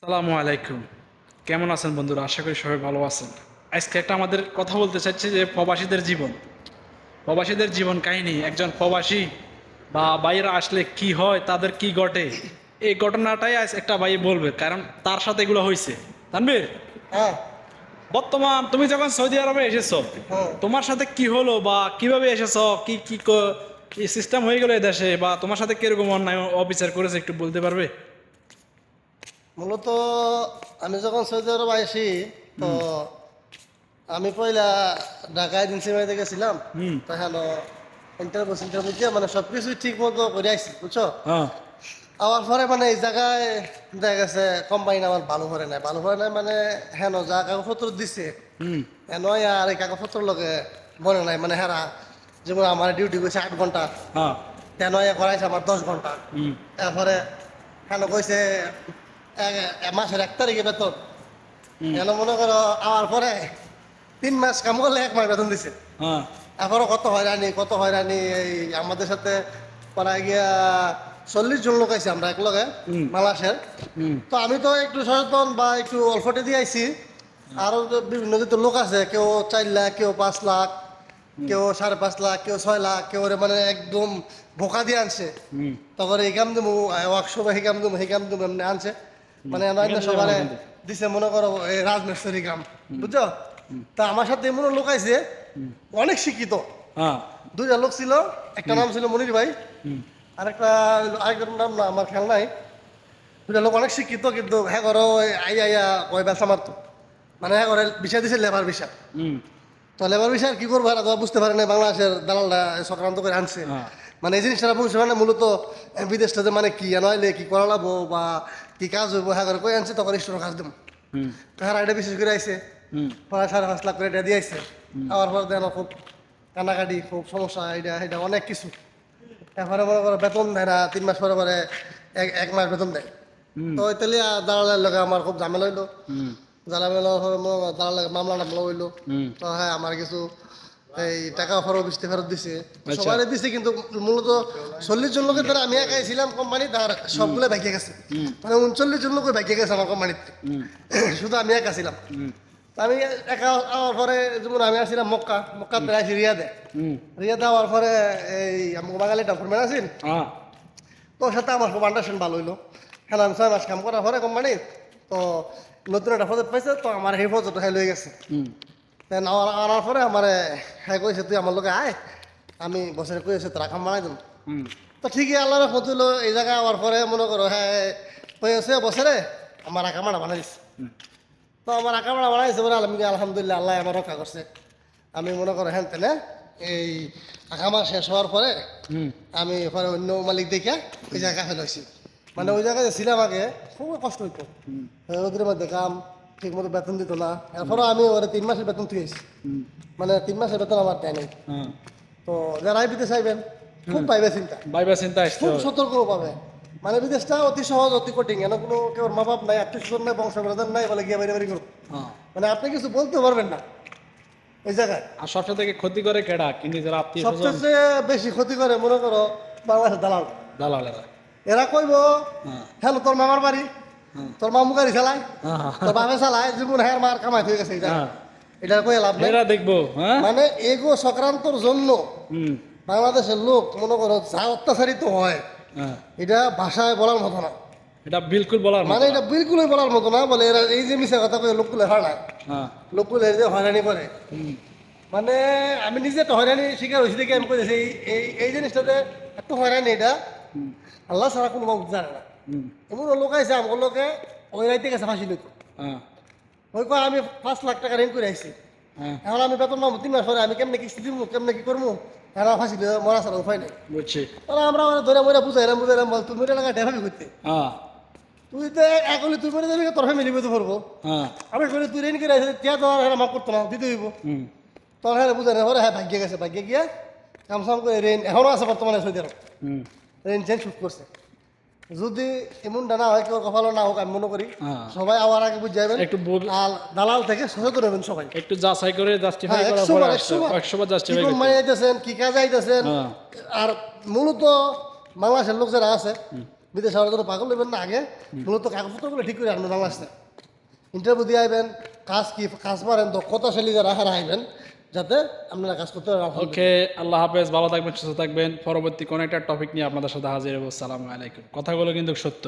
সালামু আলাইকুম। কেমন আছেন বন্ধুরা? আশা করি সবাই ভালো আছেন। আজকে একটা আমাদের কথা বলতে চাচ্ছি যে প্রবাসীদের জীবন কাহিনী। একজন প্রবাসী বা বাইরে আসলে কি হয়, তাদের কি ঘটে, এই ঘটনাটাই আজ একটা ভাই বলবে, কারণ তার সাথে এগুলো হয়েছে। তানভীর, হ্যাঁ। বর্তমান তুমি যখন সৌদি আরবে এসেছো, হ্যাঁ। তোমার সাথে কি হলো বা কিভাবে এসেছো, কি কি কি সিস্টেম হয়ে গেলো এই দেশে, বা তোমার সাথে কিরকম অন্যায় অবিচার করেছে একটু বলতে পারবে? মূলত আমি যখন সৌদি আরব আসি তো আমি পয়লা ঢাকা এজেন্সি বাড়িতে গেছিলাম। হুম। তো হ্যালো ইন্টারভিউ দিয়ে মানে সব কিছুই ঠিক মতো করে আসছি, বুঝছো। হ্যাঁ। আমার পরে মানে এই জায়গায় দেখা গেছে কোম্পানি আমার ভালো করে নাই মানে হেন যা কাগজপত্র দিছে হুম। হেন আর এই কাগজপত্র লগে মনে নাই মানে হেরা যেমন আমার ডিউটি করছে 8 ঘন্টা, হ্যাঁ। হেন করাইছে আমার 10 ঘন্টা। হুম। তারপরে হেন কইছে মাসের 1 তারিখে বেতন। এনে মনে করো আমার পরে 3 মাস কাম করলে 1 মাস বেতন দিছে। হ্যাঁ। এখনো কত হয়রানি এই আমাদের সাথে প্রায় গিয়া 40 জন লোক আইছি আমরা একলগে হুম। বাংলাদেশের। হুম। তো আমি তো একটু সচেতন বা একটু অল্পটে দিয়ে আইছি। আরো তো বিভিন্ন যেহেতু লোক আছে, কেউ 4 লাখ, কেউ 5 লাখ, কেউ 5.5 লাখ, কেউ 6 লাখ, কেউ মানে একদম বোকা দিয়ে আনছে। হুম। তারপরে এই কাম দেবো ওয়ার্কশপে এই কাম দেবো এমনি আনছে মানে অন্য এখান থেকে সবার ভালো কিন্তু। দিছে মনে করো এই রাজমিস্ত্রি কাম, বুঝছো। তা আমার সাথে এমন লোক আইছে অনেক শিক্ষিত। হ্যাঁ। 2টা লোক ছিল, একটা নাম ছিল মনির ভাই, হুম। আরেকজন নাম না আমার খেয়াল নাই। 2টা লোক অনেক শিক্ষিত, কিন্তু হ্যাঁ করো আইয়া ওই ব্যবসা মারতো মানে হ্যাঁ করে বিষয় দিছে লেবার বিষয়। হুম। তো লেবার বিষয় কি করবো আর বুঝতে পারে না, বাংলাদেশের দালালরা চক্রান্ত করে আনছে। হ্যাঁ। মানে এই জিনিসটা বুঝতে পারে না মূলত বিদেশটাতে মানে কি নইলে কি করা লাগবো বা কি কাজ হইব হ্যাঁ করে কই আনছে, তখন স্টোর কাজ দেবো। হুম। তাহারা এটা বিশেষ করে আইছে হুম। প্রায় 5.5 লাখ করে এটা দিয়ে আইছে। আমার পর দেন খুব কান্নাকাটি, খুব সমস্যা, এটা অনেক কিছু। এরপরে মনে করো বেতন দেয় না, 3 মাস পরে পরে 1 মাস বেতন দেয়। হুম। তো ওইতালি দালালের লগে আমার খুব ঝামেলা হইলো। হুম। দালালের মামলা টামলা হইলো। হুম। তো হ্যাঁ আমার কিছু এই টাকা ফেরত দিছে। আচ্ছা। সবাই দিছে, কিন্তু মূলত 40 জন লোকের দ্বারা আমি একাই ছিলাম কোম্পানি, তার সবগুলো ভাগিয়ে গেছে। হুম। মানে 39 জন লোক ভাগিয়ে গেছে আমার কোম্পানিতে, হুম। শুধু আমি একা ছিলাম। হুম। তা আমি একা হওয়ার পরে যেমন আমি আসছিলাম মক্কাতে আসি রিয়াদে। হুম। রিয়াদে হওয়ার পরে এই আমাকে বাঙালি ডকুমেন্ট আছেন, হ্যাঁ। তোর সাথে আমার খুব আন্ডারস্ট্যান্ড ভালো হইলো। হ্যাঁ আমি 6 মাস কাম করার পরে কোম্পানি তো নতুন একটা প্রজেক্ট পাইছে, তো আমার সেই প্রজেক্ট হ্যাঁ লয়ে গেছে। হুম। দেন আনার পরে আমার হ্যাঁ কইছে তুই আমার লোকে আয়, আমি বছরে কইছে তোরা কাম বানাই দিম। হুম। তো ঠিকই আল্লাহর রহমত হইলো, এই জায়গায় আওয়ার পরে মনে করো হ্যাঁ কইছে বছরে আমার আকামাটা বানাই দিচ্ছে। তো আমার আকামাটা বানাইছে বলে আমি আলহামদুলিল্লাহ, আল্লাহ আমার রক্ষা করছে। আমি মনে করো হ্যাঁ তেনে এই আকামা শেষ হওয়ার পরে হুম। আমি পরে অন্য মালিক দেখে ওই জায়গায় ফেলেছি। মানে ওই জায়গায় যে ছিলাম আগে খুব কষ্ট হইতো, রোদের মধ্যে কাম, ঠিক মতো বেতন দিত না। এরপরও আমি ওরা 3 মাসের বেতন তুইছি, হুম। মানে 3 মাসের বেতন আমার দেয় নাই। হ্যাঁ। তো যারাই বিদেশ চাইবেন খুব পাইবে চিন্তা, ভাইবা চিন্তা আসতে খুব হবে। সতর্ক পাবে। মানে বিদেশটা অতি সহজ, অতি কঠিন, এনে কোনো কেউ মা বাপ নাই, আত্মীয় স্বজন নাই, বংশ বেড়াদার নাই, বলে গিয়ে বাইরে বাড়ি করবো। হ্যাঁ। মানে আপনি কিছু বলতে পারবেন না এই জায়গায়। আর সবচেয়ে থেকে ক্ষতি করে কেডা? কিন্তু যারা আত্মীয় স্বজন, সবচেয়ে বেশি ক্ষতি করে মনে করো বাংলাদেশের দালাল। দালালেরা। এরা কইব হ্যাঁ। হ্যালো তোর মামার বাড়ি, হ্যাঁ। তোর মামু গাড়ি চালায়, হ্যাঁ। তোর বাপে চালায়, জীবন হ্যাঁ মার কামাই হয়ে গেছে এটা। হ্যাঁ। এটা কয়ে লাভ নেই। এরা দেখবো। হ্যাঁ। মানে এগো সংক্রান্তর জন্য হুম। বাংলাদেশের লোক মনে করো যা অত্যাচারিত হয়, হ্যাঁ। এটা ভাষায় বলার মতো না। এটা বিলকুল বলার মতো মানে না। এটা বিলকুলই বলার মতো না। বলে এরা এই যে মিশা কথা কয়ে লোকগুলো হারায়, হ্যাঁ। লোকগুলো এই যে হয়রানি করে। হুম। মানে আমি নিজে একটা হয়রানি শিকার হয়েছি দেখে আমি করেছি এই এই জিনিসটাতে এত হয়রানি, এটা হুম। আল্লাহ ছাড়া কোনো মানুষ জানে না। হুম। এমন লোক আছে আমার লোকে ওই রাইতে গেছে ফাঁসি লইতো। হ্যাঁ। ওই কয় আমি 5 লাখ টাকা ঋণ করে আইছি, হ্যাঁ। এখন আমি বেতন পাবো 3 মাস পরে, আমি কেমনে কিস্তি দিব, কেমনে কি করবো, এখন আমার ফাঁসি লইয়া মরা ছাড়া উপায় নেই। বুঝছি। তাহলে আমরা ধরে মরে বুঝাইলাম বল তুমি টাকা ডেভাবি করতে, হ্যাঁ। তুই তো একলি তুই মরে যাবি, তোর ফ্যামিলি বুঝতে পারবো। হ্যাঁ। আমি করি তুই ঋণ করে আইসি, তিয়া তো আর মাফ করতো না, দিতে হইব। হুম। তখন হ্যাঁ বুঝাই না পরে হ্যাঁ ভাগ্যে গেছে, ভাগ্যে গিয়ে কাম সাম করে ঋণ এখনও আছে বর্তমানে সৌদি আরব, হুম। ঋণ চেঞ্জ শুট করছে। যদি এমনটা না হয়, কেউ কপালও না হোক, আমি মনে করি হ্যাঁ। সবাই আবার আগে বুঝে যাবেন। একটু বল- আর দালাল থেকে সচেতন হবেন সবাই। একটু যাচাই করে জাস্টিফাই হ্যাঁ, করার 100 পরে বার, আসতে 100 বার। 100 বার কি জাস্টিফাই কোম্পানি করতে। আইতেছেন, কি কাজ আইতেছেন। হ্যাঁ। আর মূলত বাংলাদেশের লোক যারা আছে বিদেশ যাওয়ার জন্য পাগল হইবেন না আগে মূলত কাগজপত্রগুলো ঠিক করে আনবেন বাংলাদেশে ইন্টারভিউ দিয়ে আইবেন কাজ কি কাজ পারেন দক্ষতাশালী যারা হারা আইবেন যাতে আপনারা কাজ করতে পারেন ওকে, আল্লাহ হাফেজ, ভালো থাকবেন, সুস্থ থাকবেন। পরবর্তী কোনো একটা টপিক নিয়ে আপনাদের সাথে হাজির হবো। আসসালামু আলাইকুম। কথাগুলো কিন্তু সত্য।